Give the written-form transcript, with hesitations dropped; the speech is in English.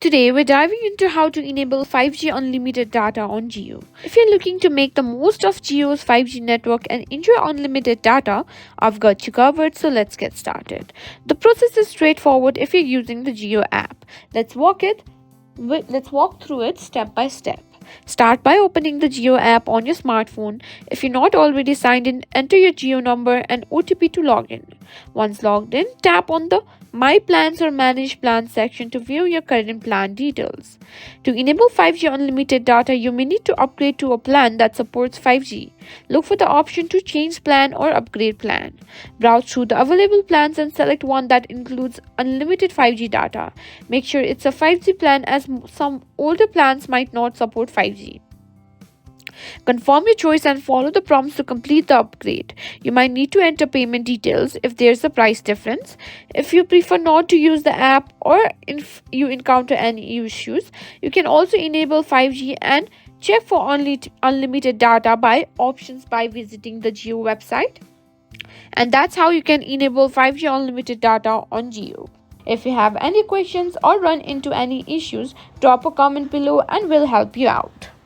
Today, we're diving into how to enable 5G unlimited data on Jio. If you're looking to make the most of Jio's 5G network and enjoy unlimited data, I've got you covered, so let's get started. The process is straightforward if you're using the Jio app. Let's walk through it step by step. Start by opening the Jio app on your smartphone. If you're not already signed in, enter your Jio number and OTP to log in. Once logged in, tap on the My Plans or Manage Plans section to view your current plan details. To enable 5G unlimited data, you may need to upgrade to a plan that supports 5G. Look for the option to change plan or upgrade plan. Browse through the available plans and select one that includes unlimited 5G data. Make sure it's a 5G plan as some older plans might not support 5G. Confirm your choice and follow the prompts to complete the upgrade. You might need to enter payment details if there's a price difference. If you prefer not to use the app or if you encounter any issues, you can also enable 5G and check for unlimited data by options by visiting the Jio website. And that's how you can enable 5G unlimited data on Jio. If you have any questions or run into any issues, drop a comment below and we'll help you out.